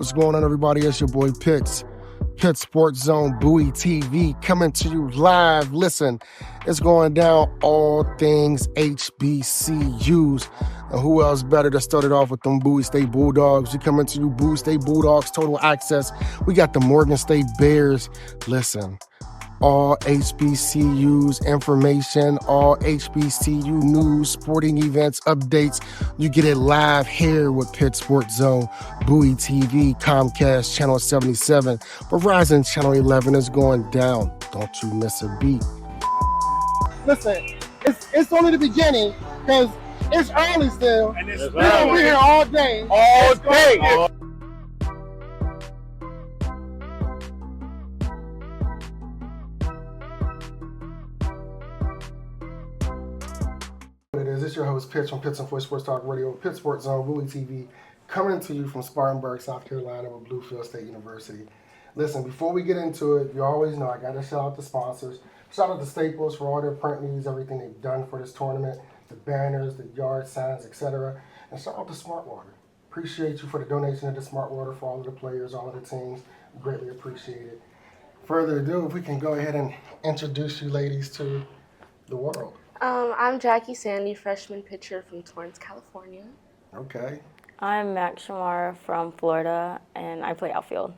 What's going on, everybody? It's your boy Pitts. Pitt Sports Zone, Bowie TV, coming to you live. Listen, it's going down all things HBCUs. And who else better to start it off with them Bowie State Bulldogs? We coming to you, Bowie State Bulldogs, total access. We got the Morgan State Bears. Listen, all HBCUs information, all HBCU news, sporting events, updates. You get it live here with Pitt Sports Zone, Bowie TV, Comcast Channel 77, Verizon Channel 11 is going down. Don't you miss a beat. Listen, it's only the beginning because it's early still. And it's We're gonna be here all day. all day. It is. It's your host, Pitch from Pitts and Foy Sports Talk Radio, Pitt Sports Zone, Bowie TV, coming to you from Spartanburg, South Carolina with Bluefield State University. Listen, before we get into it, you always know I got to shout out the sponsors. Shout out to Staples for all their print needs, everything they've done for this tournament, the banners, the yard signs, etc. And shout out to Smart Water. Appreciate you for the donation of the Smart Water for all of the players, all of the teams. Greatly appreciate it. Further ado, if we can go ahead and introduce you ladies to the world. I'm Jackie Sandy, freshman pitcher from Torrance, California. Okay. I'm Max Shamara from Florida, and I play outfield.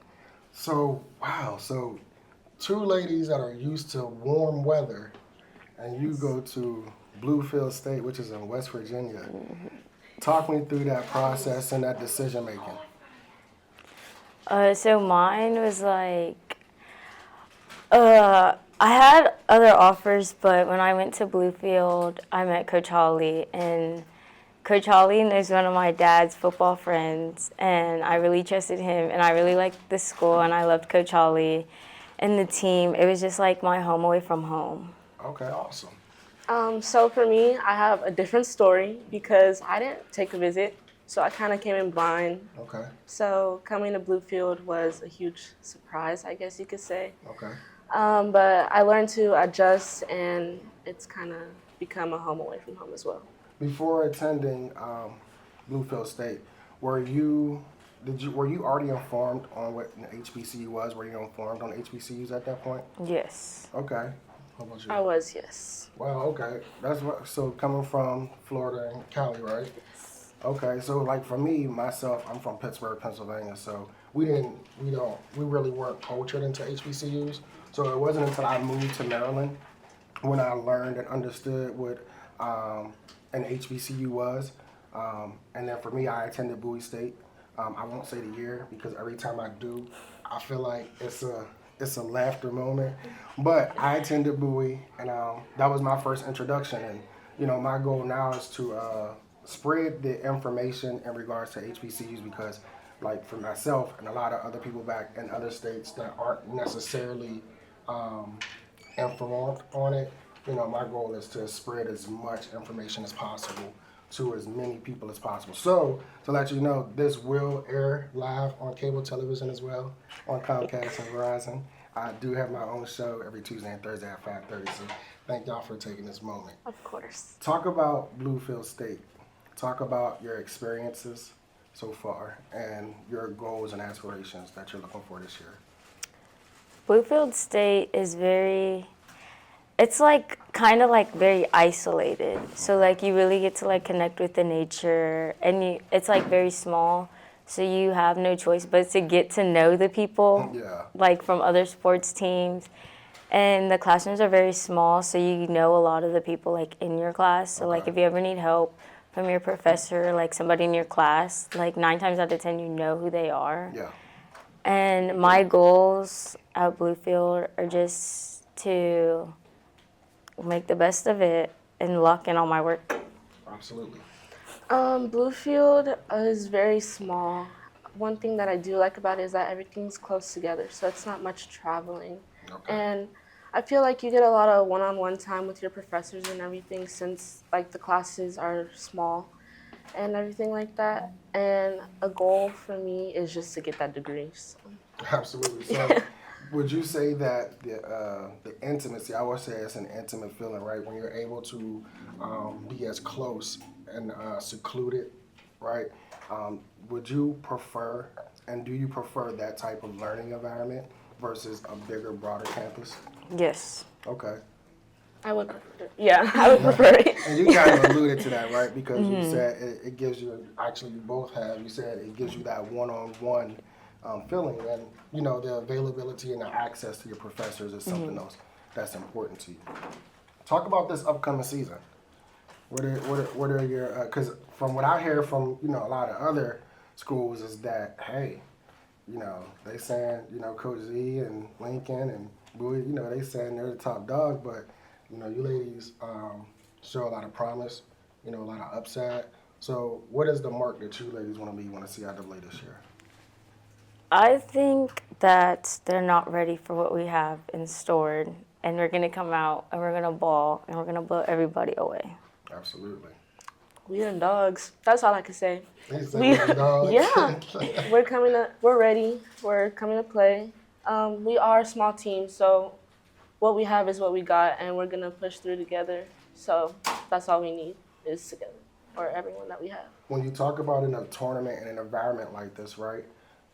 So, wow. So, two ladies that are used to warm weather, and you go to Bluefield State, which is in West Virginia. Mm-hmm. Talk me through that process and that decision making. So mine was like, I had other offers, but when I went to Bluefield, I met Coach Hawley, and Coach Hawley is one of my dad's football friends, and I really trusted him, and I really liked the school, and I loved Coach Hawley and the team. It was just like my home away from home. Okay, awesome. So for me, I have a different story because I didn't take a visit, so I kind of came in blind. Okay. So coming to Bluefield was a huge surprise, I guess you could say. Okay. But I learned to adjust, and it's kind of become a home away from home as well. Before attending Bluefield State, were you already informed on what an HBCU was? Were you informed on HBCUs at that point? Yes. Okay. How about you? I was, yes. Wow. Okay. So coming from Florida and Cali, right? Yes. Okay. So like for me, myself, I'm from Pittsburgh, Pennsylvania. So we really weren't cultured into HBCUs. So it wasn't until I moved to Maryland when I learned and understood what an HBCU was. And then for me, I attended Bowie State. I won't say the year because every time I do, I feel like it's a laughter moment. But I attended Bowie, and that was my first introduction. And my goal now is to spread the information in regards to HBCUs because, like for myself and a lot of other people back in other states that aren't necessarily informed on it, my goal is to spread as much information as possible to as many people as possible. So, to let you know, this will air live on cable television as well, on Comcast and Verizon. I do have my own show every Tuesday and Thursday at 5:30, so thank y'all for taking this moment. Of course. Talk about Bluefield State. Talk about your experiences so far and your goals and aspirations that you're looking for this year. Bluefield State is it's like kind of like very isolated. So like you really get to like connect with the nature, and it's like very small. So you have no choice but to get to know the people, like from other sports teams. And the classrooms are very small, so you know a lot of the people like in your class. So like if you ever need help from your professor, like somebody in your class, like 9 times out of 10 you know who they are. Yeah. And my goals at Bluefield are just to make the best of it and lock in on my work. Absolutely. Bluefield is very small. One thing that I do like about it is that everything's close together, so it's not much traveling. Okay. And I feel like you get a lot of one-on-one time with your professors and everything since like the classes are small and everything like that. And a goal for me is just to get that degree. So. Absolutely. So would you say that the intimacy, I would say it's an intimate feeling, right? When you're able to be as close and secluded right? Would you prefer, and do you prefer that type of learning environment versus a bigger, broader campus? Yes. Okay. I would prefer. Yeah, I would prefer it. And you kind of alluded to that, right? Because you said it gives you, actually you both have, you said it gives you that one-on-one feeling. And, you know, the availability and the access to your professors is something else that's important to you. Talk about this upcoming season. What are your, because from what I hear from, you know, a lot of other schools is that, hey, you know, they saying, you know, Coach Z and Lincoln and Bowie, you know, they saying they're the top dog, but, you know, you ladies show a lot of promise, you know, a lot of upside. So what is the mark that you ladies want to see out of this year? I think that they're not ready for what we have in store, and we're going to come out and we're going to ball and we're going to blow everybody away. Absolutely. We are dogs. That's all I can say. Dogs. Yeah, we're ready. We're coming to play. We are a small team, so what we have is what we got, and we're gonna push through together. So that's all we need is together for everyone that we have. When you talk about in a tournament and an environment like this, right?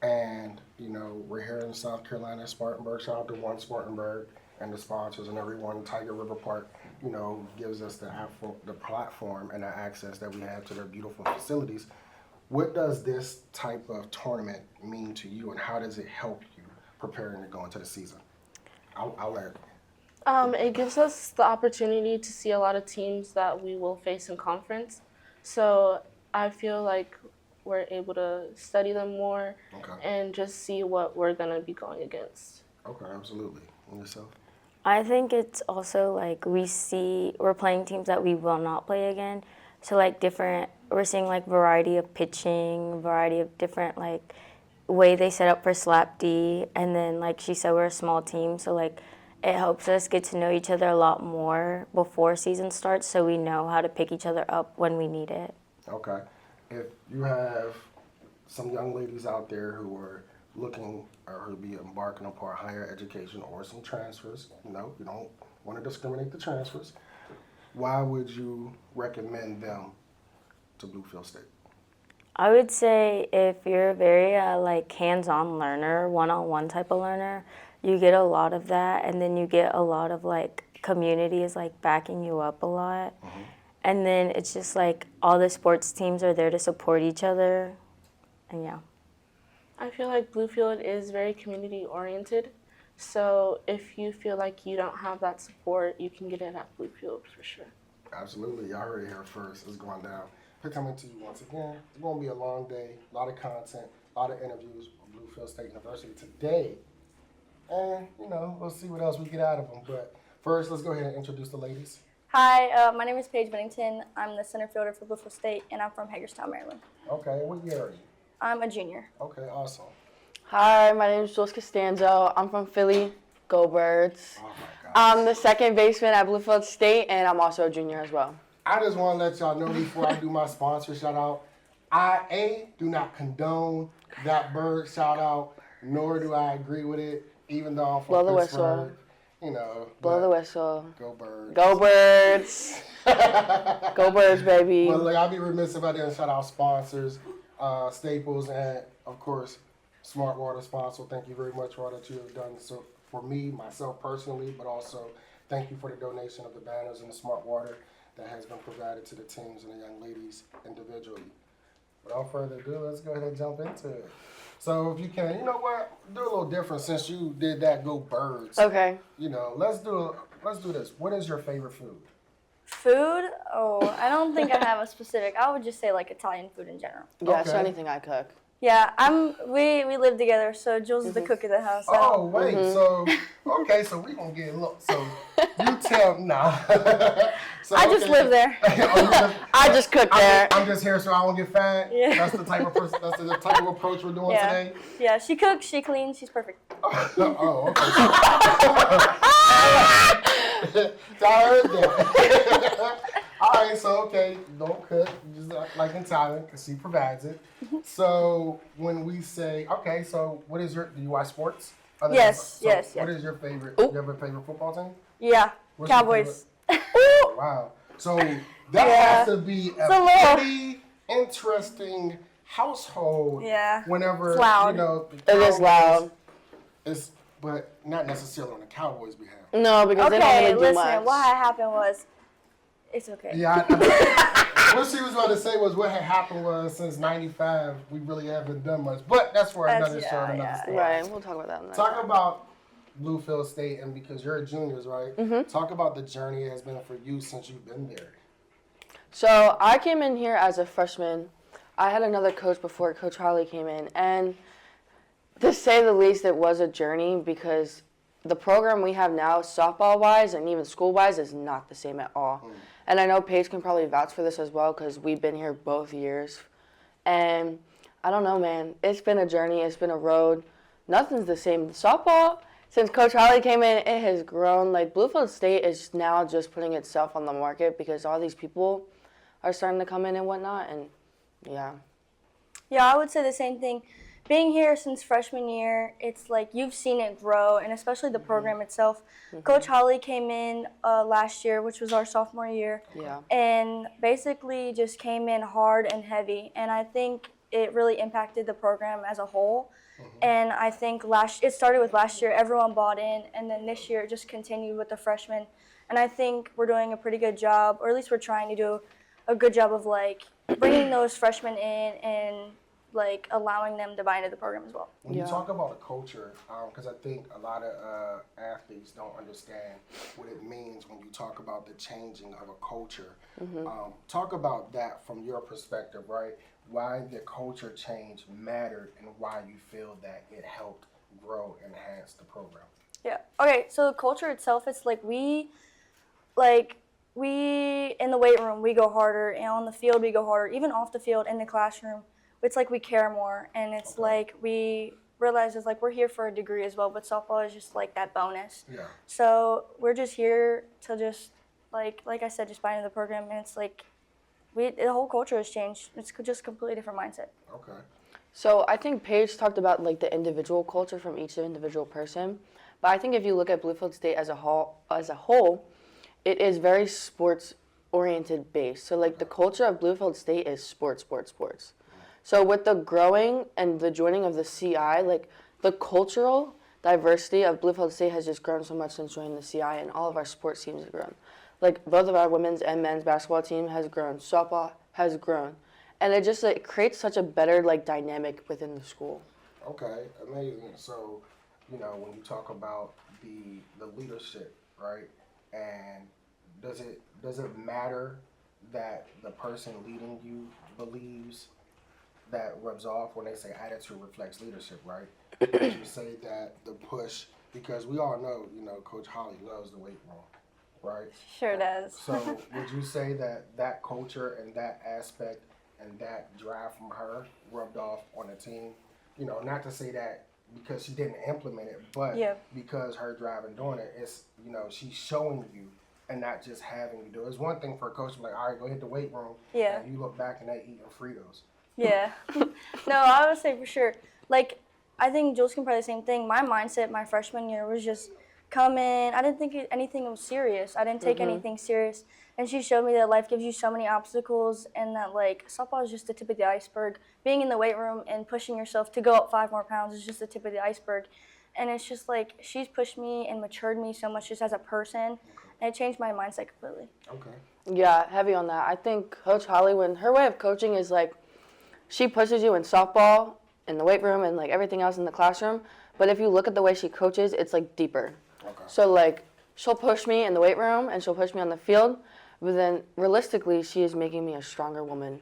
And, you know, we're here in South Carolina, Spartanburg. Shout out to One Spartanburg and the sponsors and everyone. Tiger River Park, you know, gives us the platform and the access that we have to their beautiful facilities. What does this type of tournament mean to you, and how does it help you preparing to go into the season? I'll let. It gives us the opportunity to see a lot of teams that we will face in conference. So I feel like we're able to study them more and just see what we're going to be going against. Okay, absolutely. And yourself? I think it's also like we're playing teams that we will not play again. So like we're seeing like variety of pitching, variety of different like way they set up for slap D. And then like she said, we're a small team. So like it helps us get to know each other a lot more before season starts, so we know how to pick each other up when we need it. Okay. If you have some young ladies out there who are looking or who be embarking upon higher education or some transfers, you know, you don't want to discriminate the transfers, why would you recommend them to Bluefield State? I would say if you're a very like hands-on learner, one-on-one type of learner, you get a lot of that, and then you get a lot of like community is like backing you up a lot. Mm-hmm. And then it's just like all the sports teams are there to support each other, and yeah. I feel like Bluefield is very community oriented, so if you feel like you don't have that support, you can get it at Bluefield for sure. Absolutely, y'all heard it here first. It's going down. We're coming to you once again. It's going to be a long day, a lot of content, a lot of interviews with Bluefield State University today. And, you know, we'll see what else we get out of them. But first, let's go ahead and introduce the ladies. Hi, my name is Paige Bennington. I'm the center fielder for Bluefield State, and I'm from Hagerstown, Maryland. Okay, what year are you? I'm a junior. Okay, awesome. Hi, my name is Jules Costanzo. I'm from Philly. Go Birds. Oh, my God. I'm the second baseman at Bluefield State, and I'm also a junior as well. I just want to let y'all know before I do my sponsor shout out, I do not condone that bird shout out, nor do I agree with it, even though I'm from Blow the Pittsburgh. whistle. You know. Blow the whistle. Go Birds. Go Birds. Go Birds, baby. But like, I'll be remiss if I didn't shout out sponsors, Staples, and of course, Smart Water sponsor. Thank you very much for all that you have done for me, myself personally, but also thank you for the donation of the banners and the Smart Water that has been provided to the teams and the young ladies individually. Without further ado, let's go ahead and jump into it. So if you can, you know what, do a little different since you did that Go Birds. Okay. You know, let's do this. What is your favorite food? Food? Oh, I don't think I have a specific. I would just say like Italian food in general. Yeah, Okay. so anything I cook. Yeah, we live together, so Jules is the cook of the house. Oh, wait, so we gonna get a look. So you tell, nah. So, I just live there. I just cook there. I'm just here so I won't get fat. Yeah. That's the type of approach we're doing Yeah. today. Yeah, she cooks, she cleans, she's perfect. Oh, okay. So I heard that. All right, so okay, don't cook, just like in Thailand, because she provides it. So when we say, okay, so do you watch sports? Yes. What is your favorite? Do you have a favorite football team? Yeah, What's your Cowboys. Wow. So that has to be a pretty interesting household. Yeah. Whenever It's loud. you know the It is Cowboys- loud. It's but not necessarily on the Cowboys' behalf. No, because they don't Okay, really do listen. much. What had happened was, it's okay. Yeah. What she was going to say was what had happened was since '95 we really haven't done much, but that's for another show, another yeah. story. Right, we'll talk about that in that. Talk about Bluefield State, and because you're juniors, right? Mm-hmm. Talk about the journey it has been for you since you've been there. So I came in here as a freshman. I had another coach before Coach Harley came in, and to say the least, it was a journey because the program we have now, softball-wise and even school-wise, is not the same at all. And I know Paige can probably vouch for this as well because we've been here both years. And I don't know, man. It's been a journey. It's been a road. Nothing's the same. Softball, since Coach Harley came in, it has grown. Like, Bluefield State is now just putting itself on the market because all these people are starting to come in and whatnot. And, yeah. Yeah, I would say the same thing. Being here since freshman year, it's like you've seen it grow, and especially the program itself. Coach Holly came in last year, which was our sophomore year, Yeah. and basically just came in hard and heavy. And I think it really impacted the program as a whole. And I think it started with last year, everyone bought in, and then this year it just continued with the freshmen. And I think we're doing a pretty good job, or at least we're trying to do a good job of like bringing those freshmen in and like allowing them to buy into the program as well. When you talk about a culture, because I think a lot of athletes don't understand what it means when you talk about the changing of a culture. Talk about that from your perspective, right? Why the culture change mattered and why you feel that it helped grow and enhance the program. Yeah. Okay, so the culture itself, it's like we in the weight room, we go harder, and on the field, we go harder. Even off the field, in the classroom, it's like we care more, and it's like we realize it's like we're here for a degree as well, but softball is just like that bonus. Yeah. So we're just here to just like I said, just buy into the program, and it's like the whole culture has changed. It's just a completely different mindset. Okay. So I think Paige talked about like the individual culture from each individual person, but I think if you look at Bluefield State as a whole, it is very sports oriented based. So like the culture of Bluefield State is sports. So with the growing and the joining of the CI, like the cultural diversity of Bluefield State has just grown so much since joining the CI, and all of our sports teams have grown. Like both of our women's and men's basketball team has grown. Softball has grown. And it just like creates such a better like dynamic within the school. Okay, amazing. So, you know, when you talk about the leadership, right? And does it matter that the person leading you believes that rubs off when they say attitude reflects leadership, right? Would you say that the push, because we all know, you know, Coach Holly loves the weight room, right? Sure does. So would you say that culture and that aspect and that drive from her rubbed off on the team? You know, not to say that because she didn't implement it, but because her drive and doing it, it's, you know, she's showing you and not just having you do it. It's one thing for a coach to be like, all right, go hit the weight room, and you look back and they eating Fritos. Yeah. No, I would say for sure. Like, I think Jules can probably the same thing. My mindset my freshman year was just come in. I didn't think anything was serious. I didn't take anything serious. And she showed me that life gives you so many obstacles and that, like, softball is just the tip of the iceberg. Being in the weight room and pushing yourself to go up 5 more pounds is just the tip of the iceberg. And it's just, like, she's pushed me and matured me so much just as a person. And it changed my mindset completely. Okay. Yeah, heavy on that. I think Coach Holly, when her way of coaching is like, she pushes you in softball, in the weight room, and like everything else in the classroom. But if you look at the way she coaches, it's like deeper. Okay. So like, she'll push me in the weight room and she'll push me on the field. But then realistically, she is making me a stronger woman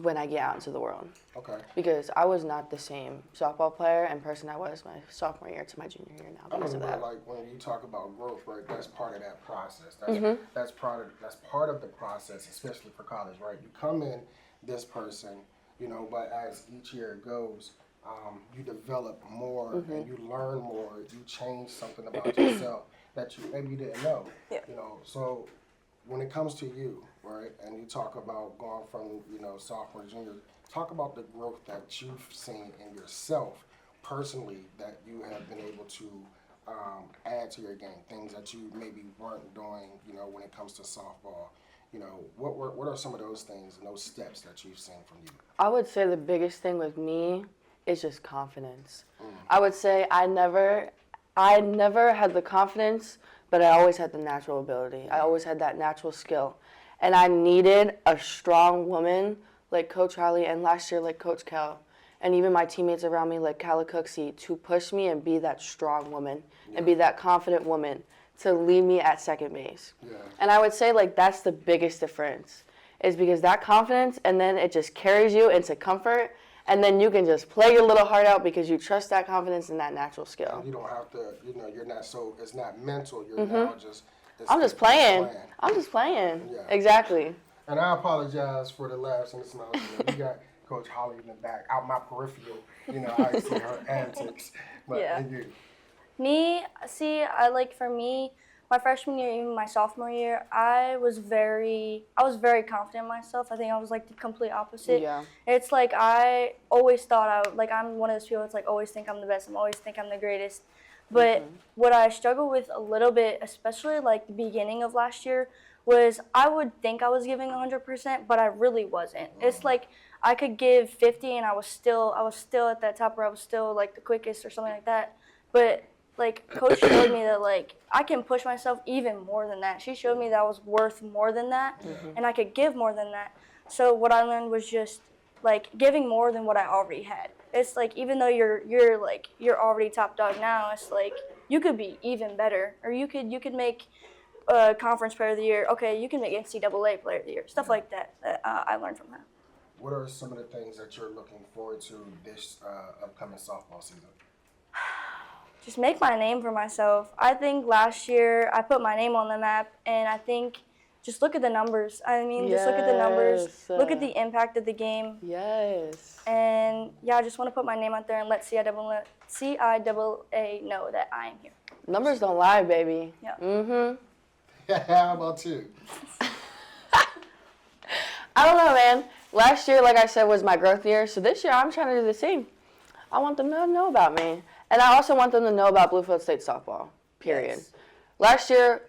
when I get out into the world. Okay. Because I was not the same softball player and person I was my sophomore year to my junior year now I because of remember, that. like, when you talk about growth, right, that's part of that process. That's part of the process, especially for college, right? You come in this person, you know, but as each year goes, you develop more and you learn more. You change something about yourself that you maybe you didn't know. Yeah. You know, so when it comes to you, right, and you talk about going from, you know, sophomore, junior, talk about the growth that you've seen in yourself personally that you have been able to add to your game, things that you maybe weren't doing, you know, when it comes to softball. What are some of those things and those steps that you've seen from you? I would say the biggest thing with me is just confidence. I would say I never had the confidence, but I always had the natural ability. I always had that natural skill. And I needed a strong woman like Coach Harley, and last year like Coach Cal, and even my teammates around me like Cala Cooksey, to push me and be that strong woman and be that confident woman to lead me at second base. Yeah. And I would say like that's the biggest difference, is because that confidence, and then it just carries you into comfort, and then you can just play your little heart out because you trust that confidence and that natural skill. You don't have to, you're not it's not mental. You're now just. I'm just playing. I'm just playing. Yeah. Exactly. And I apologize for the laughs and the smiles. We got Coach Holly in the back, out my peripheral. I see her antics. But Yeah. and you. Me, see, for me, my freshman year, even my sophomore year, I was very confident in myself. I think I was like the complete opposite. Yeah. It's like I always thought I'm one of those people that's like always think I'm the best. I always think I'm the greatest. But what I struggled with a little bit, especially like the beginning of last year, was I would think I was giving 100%, but I really wasn't. It's like I could give 50 and I was still at that top where I was still like the quickest or something like that. But like Coach showed me that like I can push myself even more than that. She showed me that I was worth more than that and I could give more than that. So what I learned was just like giving more than what I already had. It's like even though you're already top dog now, it's like you could be even better, or you could make conference player of the year. Okay, you can make NCAA player of the year. Stuff like that I learned from her. What are some of the things that you're looking forward to this upcoming softball season? Just make my name for myself. I think last year I put my name on the map, and I think just look at the numbers. I mean, just look at the numbers. Yes. Look at the impact of the game. Yes. And yeah, I just want to put my name out there and let CIAA know that I am here. Numbers don't lie, baby. Yeah. How about you? I don't know, man. Last year, like I said, was my growth year. So this year, I'm trying to do the same. I want them to know about me. And I also want them to know about Bluefield State softball, period. Yes. Last year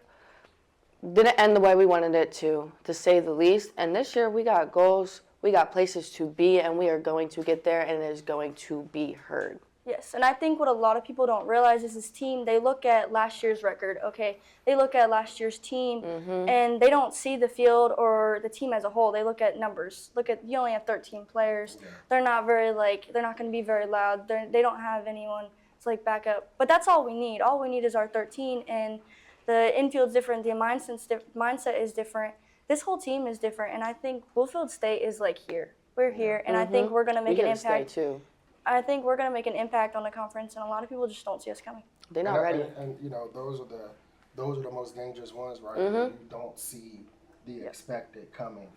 didn't end the way we wanted it to say the least. And this year, we got goals, we got places to be, and we are going to get there, and it is going to be heard. Yes, and I think what a lot of people don't realize is this team, they look at last year's record, okay? They look at last year's team, and they don't see the field or the team as a whole. They look at numbers. You only have 13 players. Yeah. They're not very, they're not going to be very loud. They don't have anyone to, back up. But that's all we need. All we need is our 13, and the infield's different. The mindset is different. This whole team is different, and I think Bluefield State is, here. We're here, and I think we're going to make an impact. Too. I think we're going to make an impact on the conference, and a lot of people just don't see us coming. They're not ready. And those are the most dangerous ones, right? You don't see the expected coming.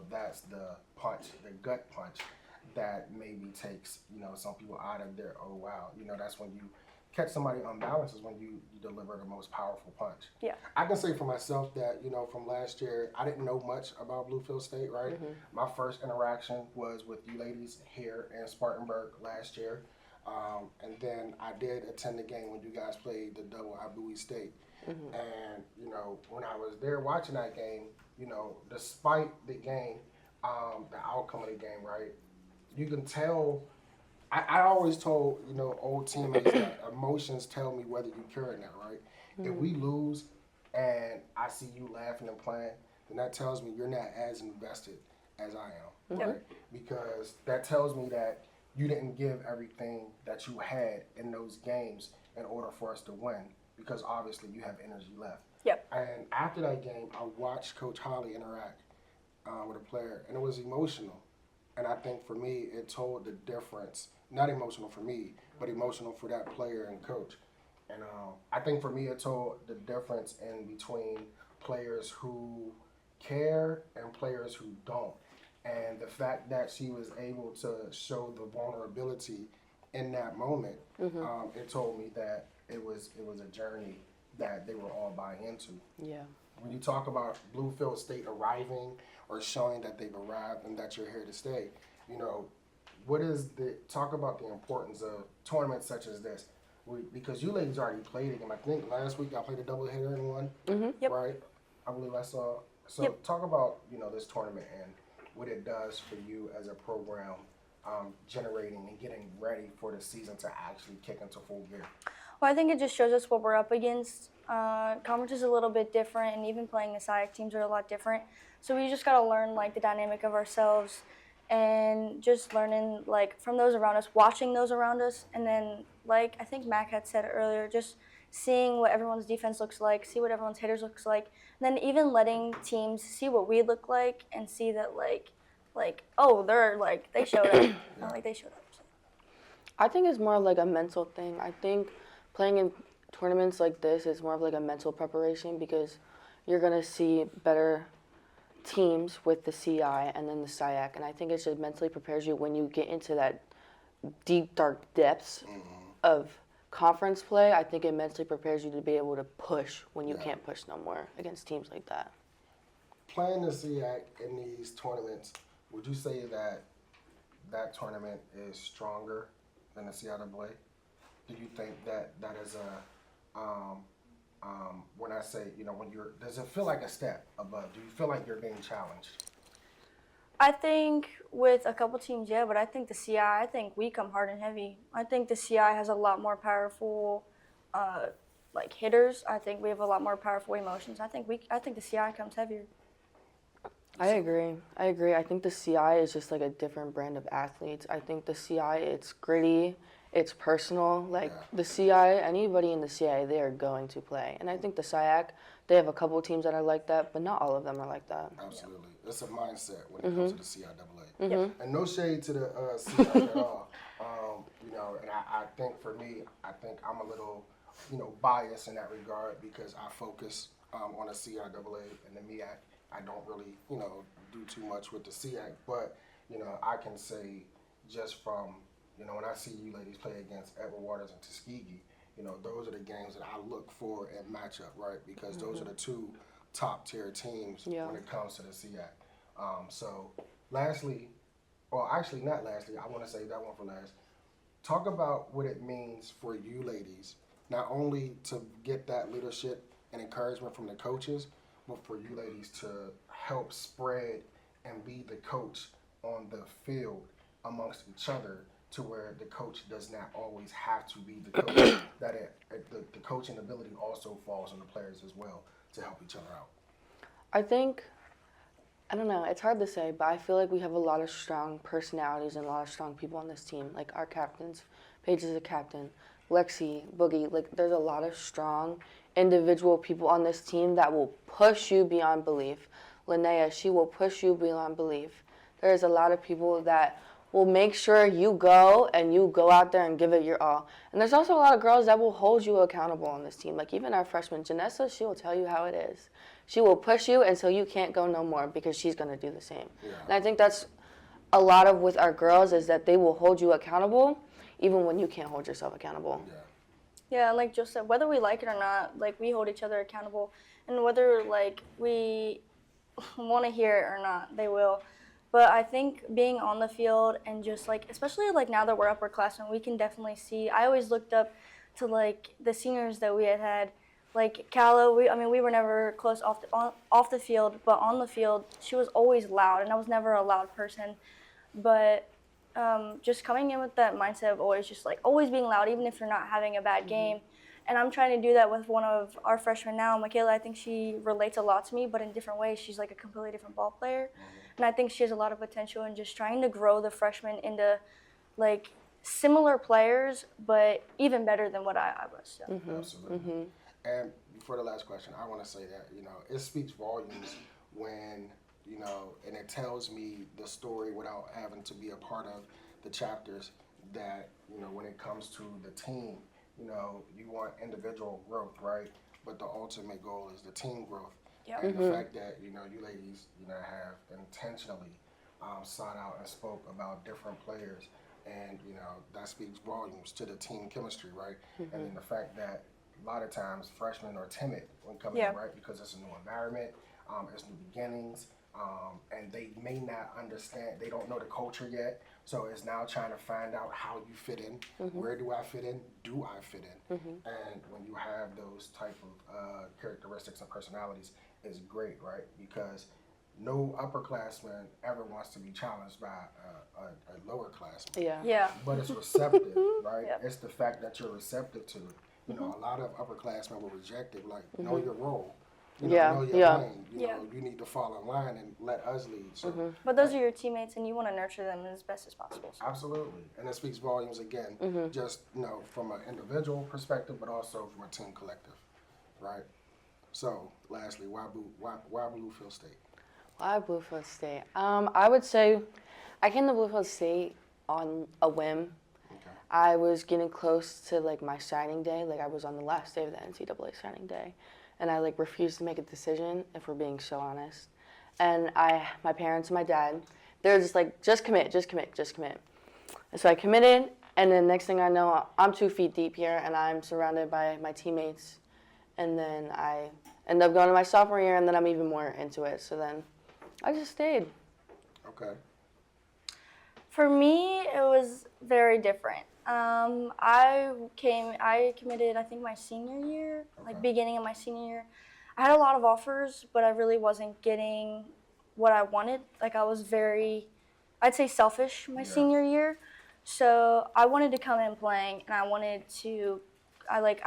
That's the punch, the gut punch that maybe takes some people out of their wow. That's when you catch somebody unbalanced, is when you deliver the most powerful punch. Yeah. I can say for myself that, from last year, I didn't know much about Bluefield State, right? My first interaction was with you ladies here in Spartanburg last year. And then I did attend the game when you guys played the double at Bowie State. And, when I was there watching that game, despite the game, the outcome of the game, right? You can tell. I always told, old teammates that emotions tell me whether you care or not, right? If we lose and I see you laughing and playing, then that tells me you're not as invested as I am, right? Because that tells me that you didn't give everything that you had in those games in order for us to win, because obviously you have energy left. Yep. And after that game, I watched Coach Holly interact with a player, and it was emotional. And I think for me, it told the difference. Not emotional for me, but emotional for that player and coach. And I think for me, it told the difference in between players who care and players who don't. And the fact that she was able to show the vulnerability in that moment, it told me that it was a journey that they were all buying into. Yeah. When you talk about Bluefield State arriving or showing that they've arrived and that you're here to stay, talk about the importance of tournaments such as this. Because you ladies already played a game. I think last week I played a doubleheader in one, Yep. right? I believe I saw So Yep. talk about, this tournament and what it does for you as a program, generating and getting ready for the season to actually kick into full gear. Well, I think it just shows us what we're up against. Conference is a little bit different, and even playing the SIAC teams are a lot different. So we just got to learn like the dynamic of ourselves, and just learning like from those around us, watching those around us, and then like I think Mac had said earlier, just seeing what everyone's defense looks like, see what everyone's hitters looks like, and then even letting teams see what we look like and see that like oh they're like they showed up, not like they showed up. So. I think it's more of like a mental thing. I think playing in tournaments like this is more of like a mental preparation because you're gonna see better teams with the CI and then the SIAC, and I think it just mentally prepares you when you get into that deep, dark depths of conference play. I think it mentally prepares you to be able to push when you can't push no more against teams like that. Playing the SIAC in these tournaments, would you say that that tournament is stronger than the CIAA? Do you think that is when I say, does it feel like a step above? Do you feel like you're being challenged? I think with a couple teams, yeah, but I think the CI, I think we come hard and heavy. I think the CI has a lot more powerful, like hitters. I think we have a lot more powerful emotions. I think the CI comes heavier. I agree. I think the CI is just like a different brand of athletes. I think the CI, it's gritty, it's personal. Like the CI, anybody in the CI, they are going to play. And I think the SIAC, they have a couple of teams that are like that, but not all of them are like that. Absolutely. It's a mindset when it comes to the CIAA. And no shade to the CI at all. And I think for me, I think I'm a little, biased in that regard because I focus on the CIAA and the MEAC. I don't really, do too much with the SIAC, but, I can say just from, when I see you ladies play against Edward Waters and Tuskegee, those are the games that I look for at matchup, right? Because those are the two top tier teams when it comes to the SIAC. So lastly, or actually not lastly, I want to say that one for last. Talk about what it means for you ladies, not only to get that leadership and encouragement from the coaches, but for you ladies to help spread and be the coach on the field amongst each other to where the coach does not always have to be the coach, that the coaching ability also falls on the players as well to help each other out. I think, I don't know, it's hard to say, but I feel like we have a lot of strong personalities and a lot of strong people on this team. Like our captains, Paige is a captain, Lexi, Boogie, like there's a lot of strong individual people on this team that will push you beyond belief. Linnea, she will push you beyond belief. There's a lot of people that will make sure you go and you go out there and give it your all. And there's also a lot of girls that will hold you accountable on this team. Like even our freshman, Janessa, she will tell you how it is. She will push you until you can't go no more because she's going to do the same. Yeah. And I think that's a lot of with our girls is that they will hold you accountable even when you can't hold yourself accountable. Yeah, like Jill said, whether we like it or not, like we hold each other accountable, and whether like we want to hear it or not, they will. But I think being on the field and just like, especially like now that we're upperclassmen, we can definitely see. I always looked up to like the seniors that we had, like Calla. We were never close off the field, but on the field, she was always loud, and I was never a loud person. But just coming in with that mindset of always being loud, even if you're not having a bad game. And I'm trying to do that with one of our freshmen now, Michaela. I think she relates a lot to me, but in different ways. She's like a completely different ball player. And I think she has a lot of potential in just trying to grow the freshmen into like similar players, but even better than what I was. So. Absolutely. And for the last question, I want to say that, it speaks volumes when, and it tells me the story without having to be a part of the chapters that, when it comes to the team, you want individual growth, right? But the ultimate goal is the team growth. Yep. And the fact that, you ladies, have intentionally sought out and spoke about different players. And, that speaks volumes to the team chemistry, right? And then the fact that, a lot of times freshmen are timid when coming Yeah. in, right? Because it's a new environment, it's new beginnings, and they may not understand, they don't know the culture yet. So it's now trying to find out how you fit in. Where do I fit in? Do I fit in? And when you have those type of characteristics and personalities, it's great, right? Because no upperclassman ever wants to be challenged by a lower classman. Yeah. Yeah. But it's receptive, right? Yep. It's the fact that you're receptive to it. You know, a lot of upperclassmen will reject it, like, know your role. You know, Yeah, know your yeah. lane. You know, you need to fall in line and let us lead. So, But those are your teammates, and you want to nurture them as best as possible. absolutely. And it speaks volumes again, just, you know, from an individual perspective, but also from a team collective, right? So, lastly, why Bluefield State? Why Bluefield State? I would say I came to Bluefield State on a whim. Okay. I was getting close to like my signing day. Like I was on the last day of the NCAA signing day, and I like refused to make a decision. If we're being so honest, and my parents and my dad, they're just like, just commit, just commit, just commit. And so I committed, and then next thing I know, I'm 2 feet deep here, and I'm surrounded by my teammates, and then I end up going to my sophomore year, and then I'm even more into it. So then I just stayed. Okay. For me, it was very different. I committed, I think, my senior year, like beginning of my senior year. I had a lot of offers, but I really wasn't getting what I wanted. Like I was very, I'd say selfish my senior year. So I wanted to come in playing, and I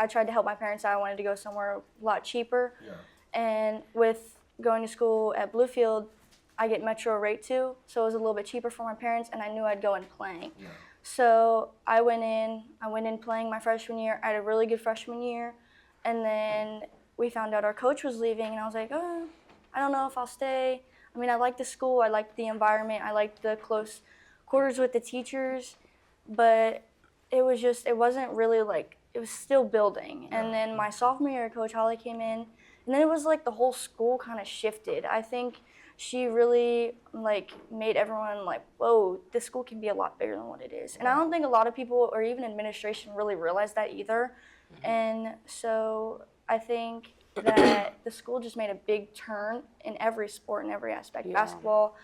tried to help my parents out. I wanted to go somewhere a lot cheaper. Yeah. And with going to school at Bluefield, I get metro rate too, so it was a little bit cheaper for my parents, and I knew I'd go in playing. Yeah. So I went in playing my freshman year. I had a really good freshman year, and then we found out our coach was leaving, and I was like, oh, I don't know if I'll stay. I mean, I liked the school, I liked the environment, I liked the close quarters with the teachers, but it wasn't really like, it was still building. And then my sophomore year, Coach Holly came in, and then it was like the whole school kind of shifted. I think she really like made everyone like, whoa, this school can be a lot bigger than what it is. And I don't think a lot of people or even administration really realize that either. And so I think that the school just made a big turn in every sport, in every aspect, basketball,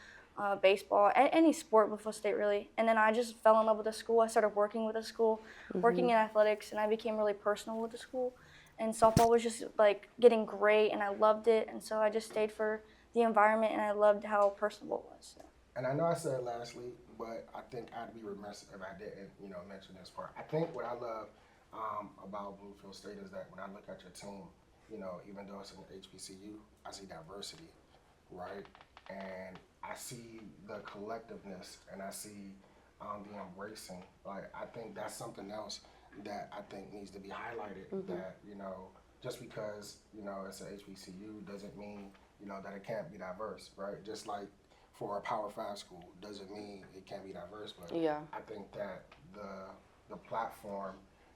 baseball, any sport with Bluefield State really. And then I just fell in love with the school. I started working with the school, working in athletics, and I became really personal with the school. And softball was just like getting great, and I loved it. And so I just stayed for the environment, and I loved how personable it was. So. And I know I said lastly, but I think I'd be remiss if I didn't, you know, mention this part. I think what I love about Bluefield State is that when I look at your team, you know, even though it's an HBCU, I see diversity, right? And I see the collectiveness, and I see the embracing. Like, I think that's something else that I think needs to be highlighted. That, you know, just because, you know, it's an HBCU doesn't mean, you know, that it can't be diverse, right? Just like for a Power 5 school doesn't mean it can't be diverse, but I think that the platform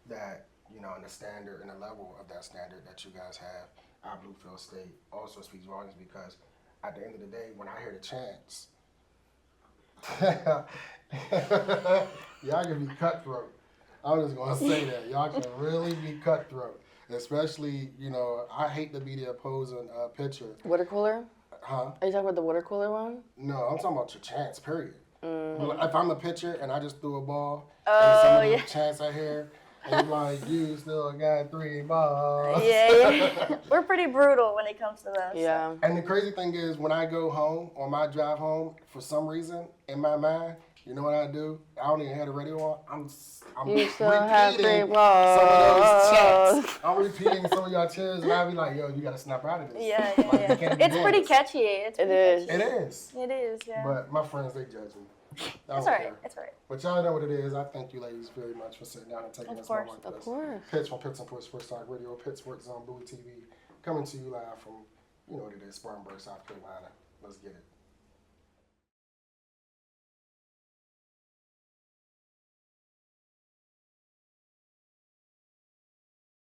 that, you know, and the standard and the level of that standard that you guys have at Bluefield State also speaks volumes, because at the end of the day, when I hear the chants, y'all can be cutthroat. I'm just gonna say that. Y'all can really be cutthroat. Especially, you know, I hate to be the opposing pitcher. Water cooler? Huh? Are you talking about the water cooler one? No, I'm talking about your chance, period. If I'm a pitcher and I just threw a ball, Oh, and some of yeah. the chants I hear, and like, you still got 3 balls. Yeah. We're pretty brutal when it comes to that. Yeah. And the crazy thing is, when I go home, on my drive home, for some reason, in my mind, you know what I do? I don't even have the radio on. I'm You still repeating have 3 some of balls. those chants. I'm repeating some of y'all cheers, and I'll be like, yo, you gotta snap out of this. Yeah, Like, you yeah. can't be It's pretty this. catchy. It's It pretty is. It is. Catchy. It is, yeah. But my friends, they judge me. I It's don't all right. care. It's all right. But y'all know what it is. I thank you ladies very much for sitting down and taking Of this course. moment with Of us. course. Pitch from Pitts and Push Sports Talk Radio, Pitt Sports on Bowie TV, coming to you live from, you know what it is, Spartanburg, South Carolina. Let's get it.